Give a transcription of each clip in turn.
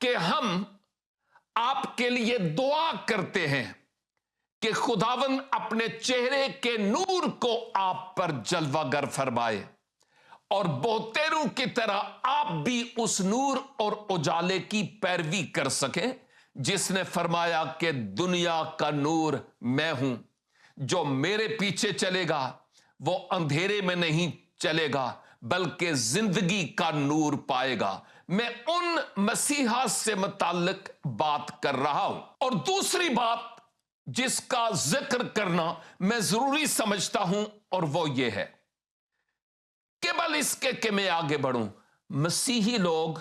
کہ ہم آپ کے لیے دعا کرتے ہیں کہ خداوند اپنے چہرے کے نور کو آپ پر جلوہ گر فرمائے اور بہتروں کی طرح آپ بھی اس نور اور اجالے کی پیروی کر سکیں جس نے فرمایا کہ دنیا کا نور میں ہوں، جو میرے پیچھے چلے گا وہ اندھیرے میں نہیں چلے گا بلکہ زندگی کا نور پائے گا۔ میں ان مسیحا سے متعلق بات کر رہا ہوں۔ اور دوسری بات جس کا ذکر کرنا میں ضروری سمجھتا ہوں اور وہ یہ ہے کہ بل اس کے کہ میں آگے بڑھوں، مسیحی لوگ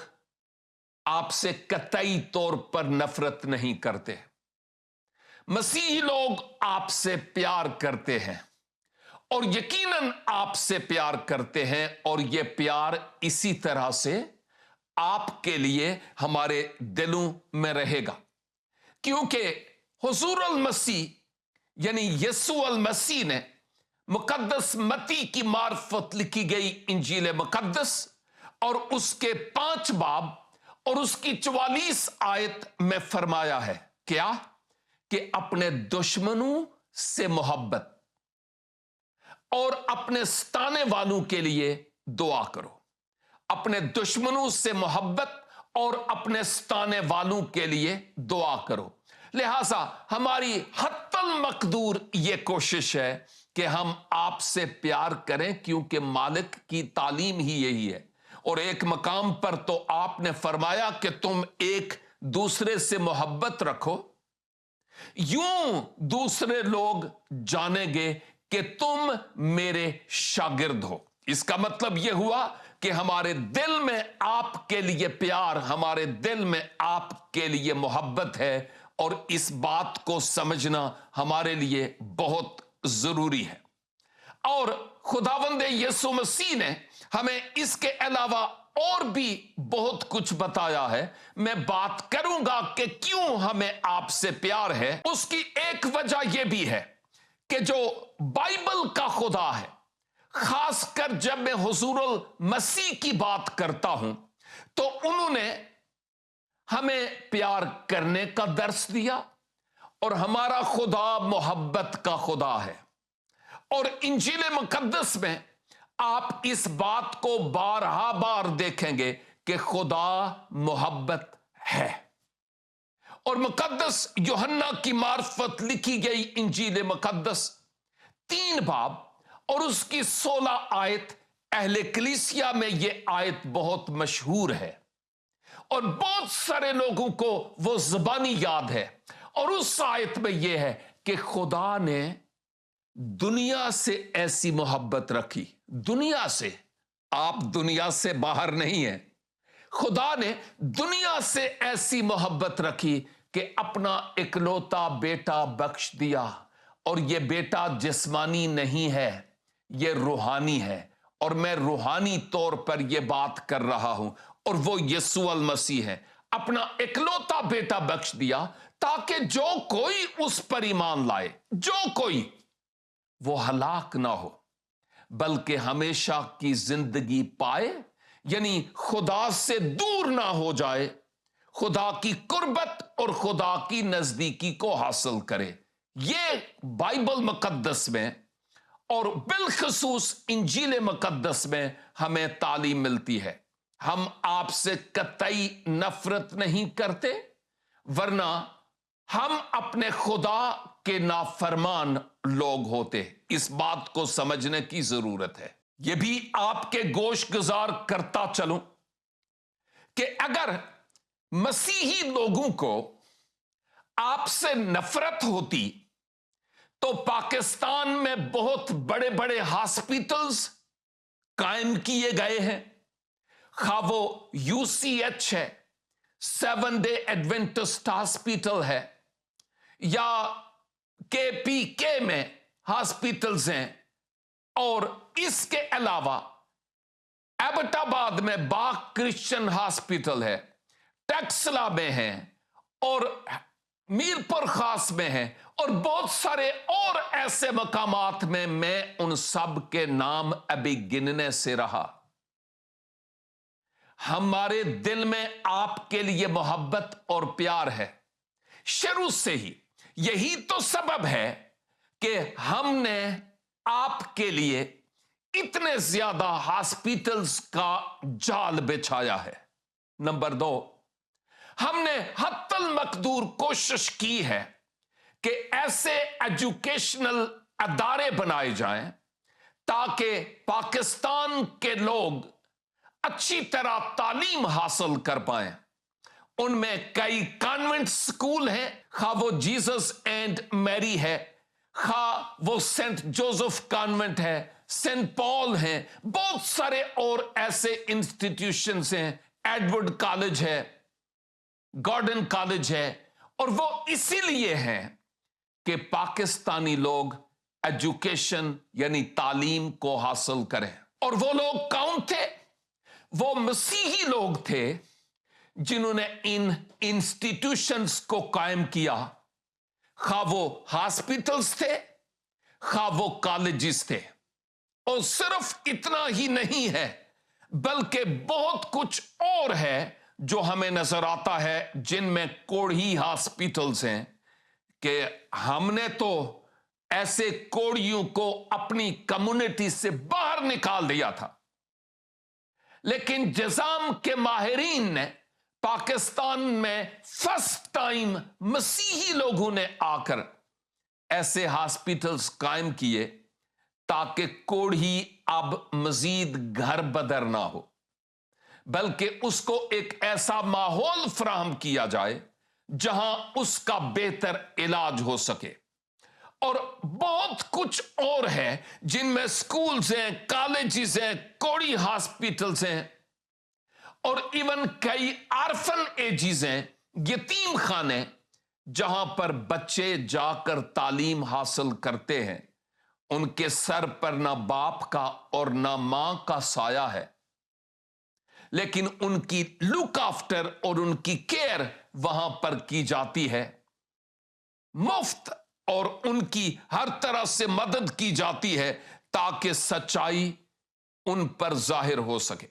آپ سے قطعی طور پر نفرت نہیں کرتے، مسیحی لوگ آپ سے پیار کرتے ہیں اور یقیناً آپ سے پیار کرتے ہیں، اور یہ پیار اسی طرح سے آپ کے لیے ہمارے دلوں میں رہے گا، کیونکہ حضور المسیح یعنی یسوع المسیح نے مقدس متی کی معرفت لکھی گئی انجیل مقدس اور اس کے 5 باب اور اس کی 44 آیت میں فرمایا ہے کیا؟ کہ اپنے دشمنوں سے محبت اور اپنے ستانے والوں کے لیے دعا کرو۔ اپنے دشمنوں سے محبت اور اپنے ستانے والوں کے لیے دعا کرو۔ لہذا ہماری حتی المقدور یہ کوشش ہے کہ ہم آپ سے پیار کریں، کیونکہ مالک کی تعلیم ہی یہی ہے۔ اور ایک مقام پر تو آپ نے فرمایا کہ تم ایک دوسرے سے محبت رکھو، یوں دوسرے لوگ جانیں گے کہ تم میرے شاگرد ہو۔ اس کا مطلب یہ ہوا کہ ہمارے دل میں آپ کے لیے پیار، ہمارے دل میں آپ کے لیے محبت ہے، اور اس بات کو سمجھنا ہمارے لیے بہت ضروری ہے۔ اور خداوند یسوع مسیح نے ہمیں اس کے علاوہ اور بھی بہت کچھ بتایا ہے۔ میں بات کروں گا کہ کیوں ہمیں آپ سے پیار ہے۔ اس کی ایک وجہ یہ بھی ہے کہ جو بائبل کا خدا ہے، خاص کر جب میں حضور المسیح کی بات کرتا ہوں تو انہوں نے ہمیں پیار کرنے کا درس دیا، اور ہمارا خدا محبت کا خدا ہے۔ اور انجیل مقدس میں آپ اس بات کو بارہا بار دیکھیں گے کہ خدا محبت ہے۔ اور مقدس یوحنا کی معرفت لکھی گئی انجیل مقدس 3 باب اور اس کی 16 آیت، اہل کلیسیا میں یہ آیت بہت مشہور ہے اور بہت سارے لوگوں کو وہ زبانی یاد ہے۔ اور اس آیت میں یہ ہے کہ خدا نے دنیا سے ایسی محبت رکھی، دنیا سے، آپ دنیا سے باہر نہیں ہیں، خدا نے دنیا سے ایسی محبت رکھی کہ اپنا اکلوتا بیٹا بخش دیا۔ اور یہ بیٹا جسمانی نہیں ہے، یہ روحانی ہے، اور میں روحانی طور پر یہ بات کر رہا ہوں، اور وہ یسوع المسیح ہے۔ اپنا اکلوتا بیٹا بخش دیا تاکہ جو کوئی اس پر ایمان لائے، جو کوئی، وہ ہلاک نہ ہو بلکہ ہمیشہ کی زندگی پائے، یعنی خدا سے دور نہ ہو جائے، خدا کی قربت اور خدا کی نزدیکی کو حاصل کرے۔ یہ بائبل مقدس میں اور بالخصوص انجیل مقدس میں ہمیں تعلیم ملتی ہے۔ ہم آپ سے قطعی نفرت نہیں کرتے، ورنہ ہم اپنے خدا کے نافرمان لوگ ہوتے۔ اس بات کو سمجھنے کی ضرورت ہے۔ یہ بھی آپ کے گوش گزار کرتا چلوں کہ اگر مسیحی لوگوں کو آپ سے نفرت ہوتی تو پاکستان میں بہت بڑے بڑے ہاسپٹلز قائم کیے گئے ہیں، خواہ وہ UCH ہے، 7 ڈے ایڈوینٹسٹ ہاسپٹل ہے، یا KPK میں ہاسپٹلز ہیں، اور اس کے علاوہ ایبٹ آباد میں باغ کرسچن ہاسپٹل ہے، ٹیکسلا میں ہیں، اور میر پر خاص میں ہیں، اور بہت سارے اور ایسے مقامات میں ان سب کے نام ابھی گننے سے رہا۔ ہمارے دل میں آپ کے لیے محبت اور پیار ہے شروع سے ہی. یہی تو سبب ہے کہ ہم نے آپ کے لیے اتنے زیادہ ہاسپٹلز کا جال بچھایا ہے. نمبر 2، ہم نے حتی المقدور کوشش کی ہے کہ ایسے ایجوکیشنل ادارے بنائے جائیں تاکہ پاکستان کے لوگ اچھی طرح تعلیم حاصل کر پائیں. ان میں کئی کانوینٹ سکول ہیں، خواہ وہ جیزس اینڈ میری ہے، خواہ وہ سینٹ جوزف کانوینٹ ہے، سینٹ پال ہیں، بہت سارے اور ایسے انسٹیٹیوشنز ہیں، ایڈورڈ کالج ہے، گارڈن کالج ہے. اور وہ اسی لیے ہیں کہ پاکستانی لوگ ایجوکیشن یعنی تعلیم کو حاصل کریں. اور وہ لوگ کون تھے؟ وہ مسیحی لوگ تھے جنہوں نے ان انسٹیٹیوشنز کو قائم کیا، خواہ وہ ہاسپٹلز تھے، خواہ وہ کالجز تھے. اور صرف اتنا ہی نہیں ہے بلکہ بہت کچھ اور ہے جو ہمیں نظر آتا ہے، جن میں کوڑھی ہاسپٹلز ہیں کہ ہم نے تو ایسے کوڑیوں کو اپنی کمیونٹی سے باہر نکال دیا تھا. لیکن جزام کے ماہرین نے پاکستان میں فرسٹ ٹائم مسیحی لوگوں نے آ کر ایسے ہاسپٹلز قائم کیے تاکہ کوڑھی اب مزید گھر بدر نہ ہو، بلکہ اس کو ایک ایسا ماحول فراہم کیا جائے جہاں اس کا بہتر علاج ہو سکے. اور بہت کچھ اور ہے جن میں سکولز ہیں، کالجز ہیں، کوڑی ہاسپٹلز ہیں، اور ایون کئی آرفن ایجز ہیں، یتیم خانے، جہاں پر بچے جا کر تعلیم حاصل کرتے ہیں. ان کے سر پر نہ باپ کا اور نہ ماں کا سایہ ہے، لیکن ان کی لک آفٹر اور ان کی کیئر وہاں پر کی جاتی ہے مفت، اور ان کی ہر طرح سے مدد کی جاتی ہے تاکہ سچائی ان پر ظاہر ہو سکے.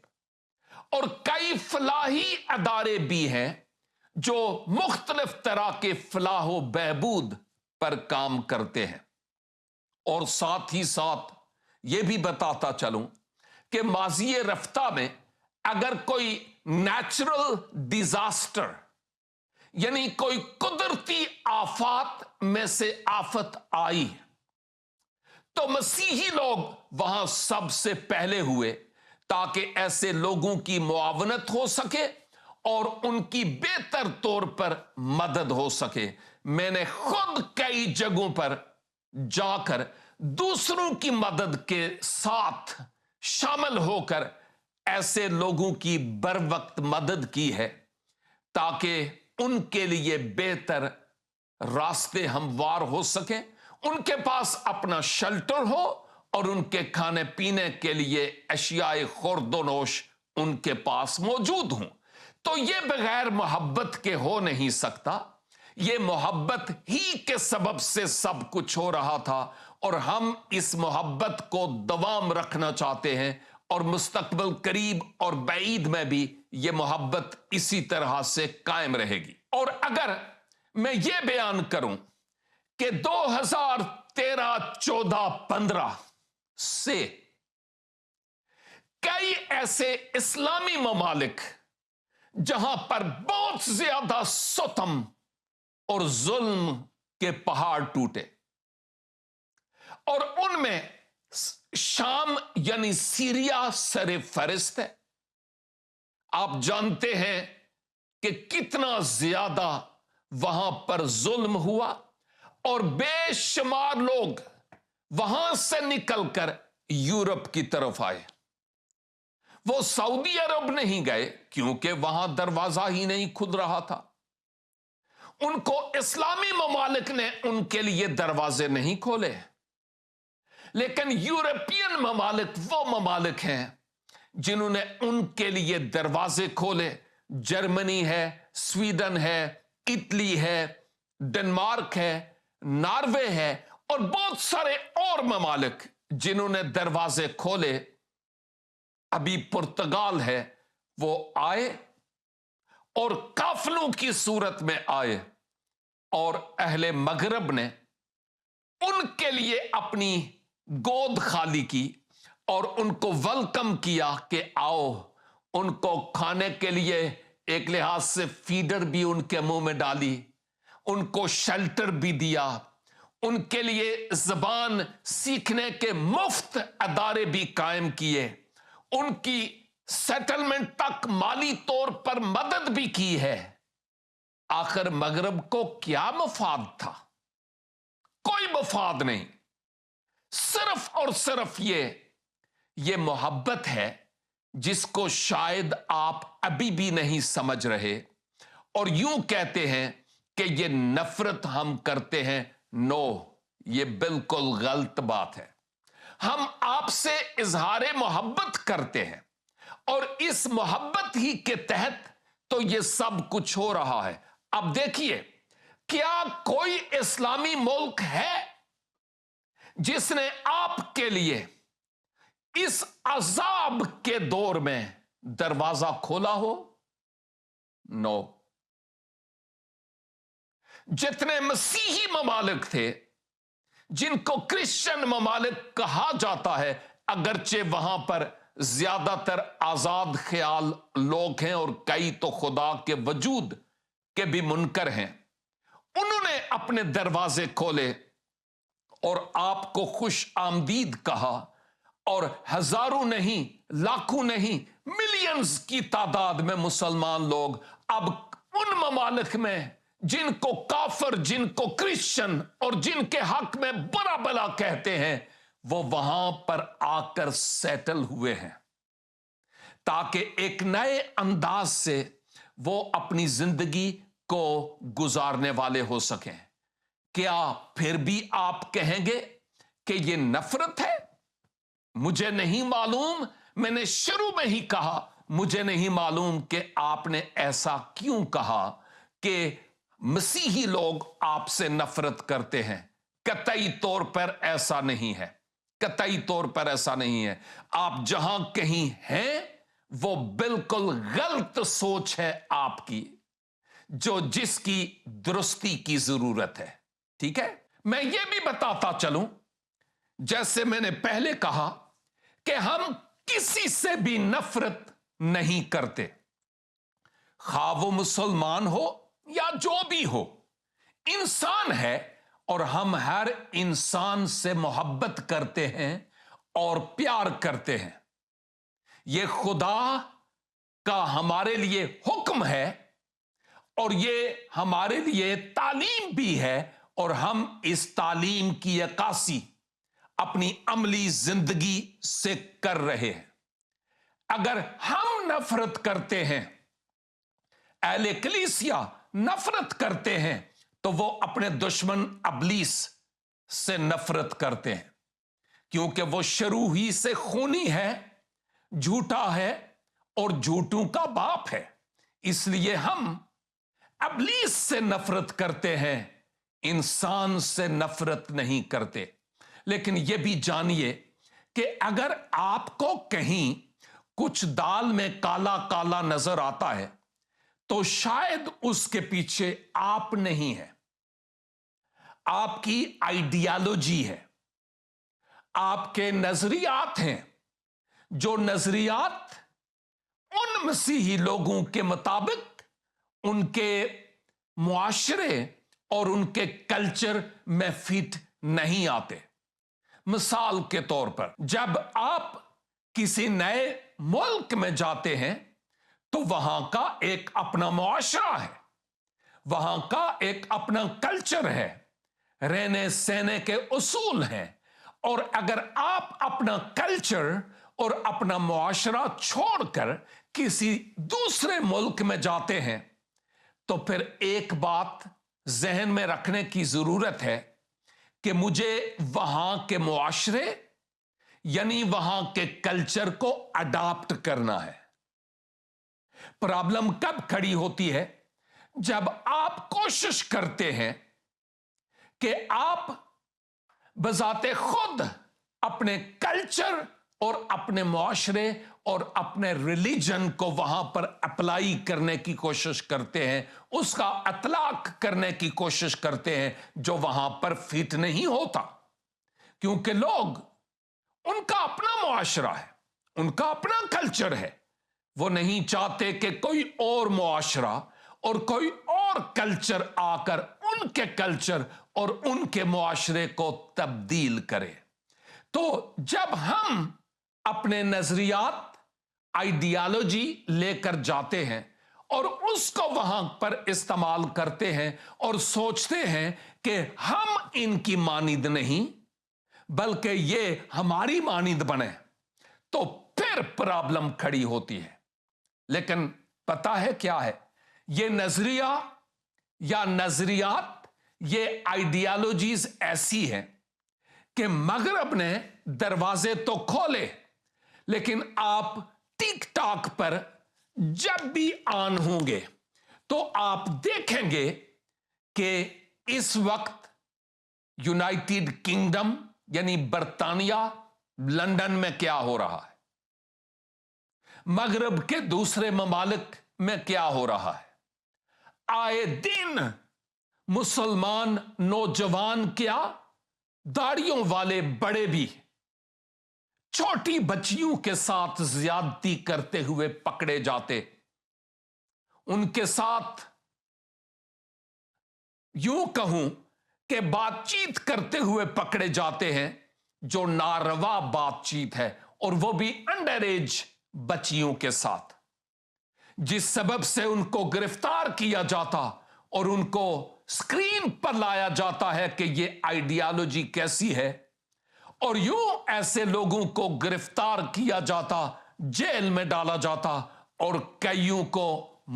اور کئی فلاحی ادارے بھی ہیں جو مختلف طرح کے فلاح و بہبود پر کام کرتے ہیں. اور ساتھ ہی ساتھ یہ بھی بتاتا چلوں کہ ماضی رفتہ میں اگر کوئی نیچرل ڈیزاسٹر یعنی کوئی قدرتی آفات میں سے آفت آئی تو مسیحی لوگ وہاں سب سے پہلے ہوئے تاکہ ایسے لوگوں کی معاونت ہو سکے اور ان کی بہتر طور پر مدد ہو سکے. میں نے خود کئی جگہوں پر جا کر دوسروں کی مدد کے ساتھ شامل ہو کر ایسے لوگوں کی بر وقت مدد کی ہے تاکہ ان کے لیے بہتر راستے ہموار ہو سکیں، ان کے پاس اپنا شیلٹر ہو اور ان کے کھانے پینے کے لیے اشیاء خورد و نوش ان کے پاس موجود ہوں. تو یہ بغیر محبت کے ہو نہیں سکتا. یہ محبت ہی کے سبب سے سب کچھ ہو رہا تھا، اور ہم اس محبت کو دوام رکھنا چاہتے ہیں، اور مستقبل قریب اور بعید میں بھی یہ محبت اسی طرح سے قائم رہے گی. اور اگر میں یہ بیان کروں کہ 2013، 14، 15 سے کئی ایسے اسلامی ممالک جہاں پر بہت زیادہ ستم اور ظلم کے پہاڑ ٹوٹے، اور ان میں شام یعنی سیریا سر فہرست ہے. آپ جانتے ہیں کہ کتنا زیادہ وہاں پر ظلم ہوا، اور بے شمار لوگ وہاں سے نکل کر یورپ کی طرف آئے. وہ سعودی عرب نہیں گئے کیونکہ وہاں دروازہ ہی نہیں کھل رہا تھا. ان کو اسلامی ممالک نے ان کے لیے دروازے نہیں کھولے، لیکن یورپین ممالک وہ ممالک ہیں جنہوں نے ان کے لیے دروازے کھولے. جرمنی ہے، سویڈن ہے، اٹلی ہے، ڈنمارک ہے، ناروے ہے، اور بہت سارے اور ممالک جنہوں نے دروازے کھولے. ابھی پرتگال ہے، وہ آئے اور قافلوں کی صورت میں آئے اور اہل مغرب نے ان کے لیے اپنی گود خالی کی اور ان کو ویلکم کیا کہ آؤ. ان کو کھانے کے لیے ایک لحاظ سے فیڈر بھی ان کے منہ میں ڈالی, ان کو شیلٹر بھی دیا, ان کے لیے زبان سیکھنے کے مفت ادارے بھی قائم کیے, ان کی سیٹلمنٹ تک مالی طور پر مدد بھی کی ہے. آخر مغرب کو کیا مفاد تھا؟ کوئی مفاد نہیں, صرف اور صرف یہ محبت ہے جس کو شاید آپ ابھی بھی نہیں سمجھ رہے اور یوں کہتے ہیں کہ یہ نفرت ہم کرتے ہیں. نو, یہ بالکل غلط بات ہے. ہم آپ سے اظہار محبت کرتے ہیں اور اس محبت ہی کے تحت تو یہ سب کچھ ہو رہا ہے. اب دیکھیے, کیا کوئی اسلامی ملک ہے جس نے آپ کے لیے اس عذاب کے دور میں دروازہ کھولا ہو؟ نو. جتنے مسیحی ممالک تھے جن کو کرسچن ممالک کہا جاتا ہے, اگرچہ وہاں پر زیادہ تر آزاد خیال لوگ ہیں اور کئی تو خدا کے وجود کے بھی منکر ہیں, انہوں نے اپنے دروازے کھولے اور آپ کو خوش آمدید کہا, اور ہزاروں نہیں, لاکھوں نہیں, ملینز کی تعداد میں مسلمان لوگ اب ان ممالک میں جن کو کافر, جن کو کرسچن اور جن کے حق میں برا بلا کہتے ہیں, وہ وہاں پر آ کر سیٹل ہوئے ہیں تاکہ ایک نئے انداز سے وہ اپنی زندگی کو گزارنے والے ہو سکیں. کیا پھر بھی آپ کہیں گے کہ یہ نفرت ہے؟ مجھے نہیں معلوم, میں نے شروع میں ہی کہا مجھے نہیں معلوم کہ آپ نے ایسا کیوں کہا کہ مسیحی لوگ آپ سے نفرت کرتے ہیں. قطعی طور پر ایسا نہیں ہے, قطعی طور پر ایسا نہیں ہے. آپ جہاں کہیں ہیں وہ بالکل غلط سوچ ہے آپ کی, جس کی درستی کی ضرورت ہے. ٹھیک ہے, میں یہ بھی بتاتا چلوں, جیسے میں نے پہلے کہا کہ ہم کسی سے بھی نفرت نہیں کرتے, خواہ وہ مسلمان ہو یا جو بھی ہو, انسان ہے اور ہم ہر انسان سے محبت کرتے ہیں اور پیار کرتے ہیں. یہ خدا کا ہمارے لیے حکم ہے اور یہ ہمارے لیے تعلیم بھی ہے, اور ہم اس تعلیم کی عکاسی اپنی عملی زندگی سے کر رہے ہیں. اگر ہم نفرت کرتے ہیں, اہل کلیسیا نفرت کرتے ہیں, تو وہ اپنے دشمن ابلیس سے نفرت کرتے ہیں, کیونکہ وہ شروع ہی سے خونی ہے, جھوٹا ہے اور جھوٹوں کا باپ ہے. اس لیے ہم ابلیس سے نفرت کرتے ہیں, انسان سے نفرت نہیں کرتے. لیکن یہ بھی جانیے کہ اگر آپ کو کہیں کچھ دال میں کالا کالا نظر آتا ہے تو شاید اس کے پیچھے آپ نہیں ہے, آپ کی آئیڈیالوجی ہے, آپ کے نظریات ہیں, جو نظریات ان مسیحی لوگوں کے مطابق ان کے معاشرے اور ان کے کلچر میں فٹ نہیں آتے. مثال کے طور پر, جب آپ کسی نئے ملک میں جاتے ہیں تو وہاں کا ایک اپنا معاشرہ ہے, وہاں کا ایک اپنا کلچر ہے, رہنے سہنے کے اصول ہیں, اور اگر آپ اپنا کلچر اور اپنا معاشرہ چھوڑ کر کسی دوسرے ملک میں جاتے ہیں تو پھر ایک بات ذہن میں رکھنے کی ضرورت ہے کہ مجھے وہاں کے معاشرے یعنی وہاں کے کلچر کو اڈاپٹ کرنا ہے. پرابلم کب کھڑی ہوتی ہے؟ جب آپ کوشش کرتے ہیں کہ آپ بذات خود اپنے کلچر اور اپنے معاشرے اور اپنے ریلیجن کو وہاں پر اپلائی کرنے کی کوشش کرتے ہیں، اس کا اطلاق کرنے کی کوشش کرتے ہیں جو وہاں پر فٹ نہیں ہوتا، کیونکہ لوگ، ان کا اپنا معاشرہ ہے، ان کا اپنا کلچر ہے، وہ نہیں چاہتے کہ کوئی اور معاشرہ اور کوئی اور کلچر آ کر ان کے کلچر اور ان کے معاشرے کو تبدیل کرے۔ تو جب ہم اپنے نظریات، آئیڈیالوجی لے کر جاتے ہیں اور اس کو وہاں پر استعمال کرتے ہیں اور سوچتے ہیں کہ ہم ان کی مانند نہیں بلکہ یہ ہماری مانند بنے، تو پھر پرابلم کھڑی ہوتی ہے۔ لیکن پتہ ہے کیا ہے؟ یہ نظریہ یا نظریات، یہ آئیڈیالوجیز ایسی ہیں کہ مغرب نے دروازے تو کھولے، لیکن آپ ٹک ٹاک پر جب بھی آن ہوں گے تو آپ دیکھیں گے کہ اس وقت یونائٹڈ کنگڈم یعنی برطانیہ، لندن میں کیا ہو رہا ہے، مغرب کے دوسرے ممالک میں کیا ہو رہا ہے۔ آئے دن مسلمان نوجوان، کیا داڑھیوں والے بڑے بھی، چھوٹی بچیوں کے ساتھ زیادتی کرتے ہوئے پکڑے جاتے، ان کے ساتھ یوں کہوں کہ بات چیت کرتے ہوئے پکڑے جاتے ہیں، جو ناروا بات چیت ہے، اور وہ بھی انڈر ایج بچیوں کے ساتھ، جس سبب سے ان کو گرفتار کیا جاتا اور ان کو اسکرین پر لایا جاتا ہے کہ یہ آئیڈیالوجی کیسی ہے، اور یوں ایسے لوگوں کو گرفتار کیا جاتا، جیل میں ڈالا جاتا، اور کئیوں کو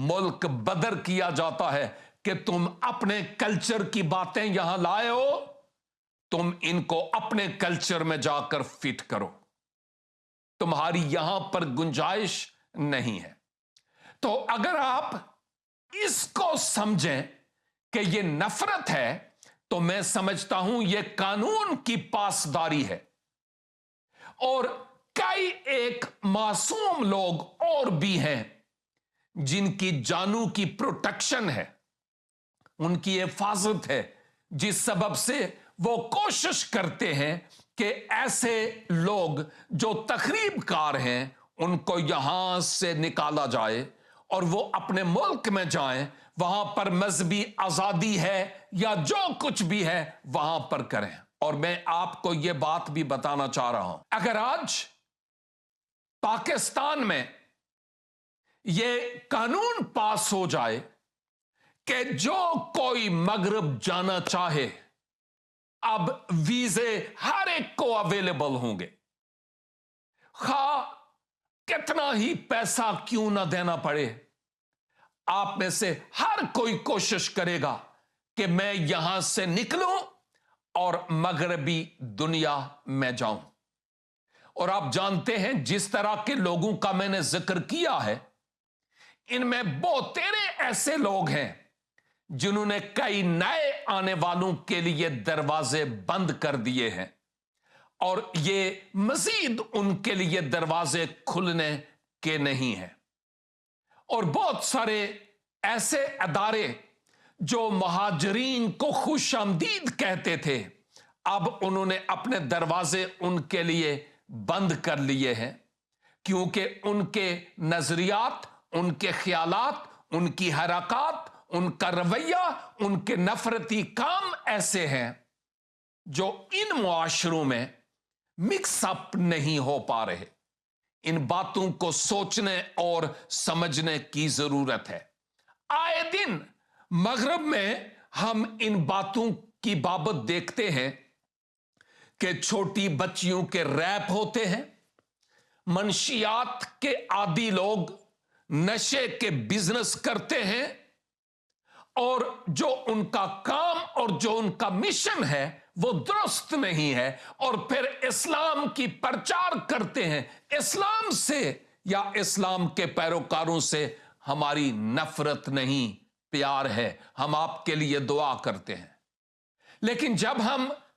ملک بدر کیا جاتا ہے کہ تم اپنے کلچر کی باتیں یہاں لائے ہو، تم ان کو اپنے کلچر میں جا کر فٹ کرو، تمہاری یہاں پر گنجائش نہیں ہے۔ تو اگر آپ اس کو سمجھیں کہ یہ نفرت ہے، تو میں سمجھتا ہوں یہ قانون کی پاسداری ہے، اور کئی ایک معصوم لوگ اور بھی ہیں جن کی جانوں کی پروٹیکشن ہے، ان کی حفاظت ہے، جس سبب سے وہ کوشش کرتے ہیں کہ ایسے لوگ جو تخریب کار ہیں ان کو یہاں سے نکالا جائے اور وہ اپنے ملک میں جائیں، وہاں پر مذہبی آزادی ہے یا جو کچھ بھی ہے وہاں پر کریں۔ اور میں آپ کو یہ بات بھی بتانا چاہ رہا ہوں، اگر آج پاکستان میں یہ قانون پاس ہو جائے کہ جو کوئی مغرب جانا چاہے اب ویزے ہر ایک کو اویلیبل ہوں گے، خواہ کتنا ہی پیسہ کیوں نہ دینا پڑے، آپ میں سے ہر کوئی کوشش کرے گا کہ میں یہاں سے نکلوں اور مغربی دنیا میں جاؤں۔ اور آپ جانتے ہیں جس طرح کے لوگوں کا میں نے ذکر کیا ہے، ان میں بہتیرے ایسے لوگ ہیں جنہوں نے کئی نئے آنے والوں کے لیے دروازے بند کر دیے ہیں، اور یہ مزید ان کے لیے دروازے کھلنے کے نہیں ہیں۔ اور بہت سارے ایسے ادارے جو مہاجرین کو خوش آمدید کہتے تھے، اب انہوں نے اپنے دروازے ان کے لیے بند کر لیے ہیں، کیونکہ ان کے نظریات، ان کے خیالات، ان کی حرکات، ان کا رویہ، ان کے نفرتی کام ایسے ہیں جو ان معاشروں میں مکس اپ نہیں ہو پا رہے۔ ان باتوں کو سوچنے اور سمجھنے کی ضرورت ہے۔ آئے دن مغرب میں ہم ان باتوں کی بابت دیکھتے ہیں کہ چھوٹی بچیوں کے ریپ ہوتے ہیں، منشیات کے عادی لوگ نشے کے بزنس کرتے ہیں، اور جو ان کا کام اور جو ان کا مشن ہے وہ درست نہیں ہے، اور پھر اسلام کی پرچار کرتے ہیں۔ اسلام سے یا اسلام کے پیروکاروں سے ہماری نفرت نہیں، پیار ہے، ہم آپ کے لیے دعا کرتے ہیں۔ لیکن جب ہم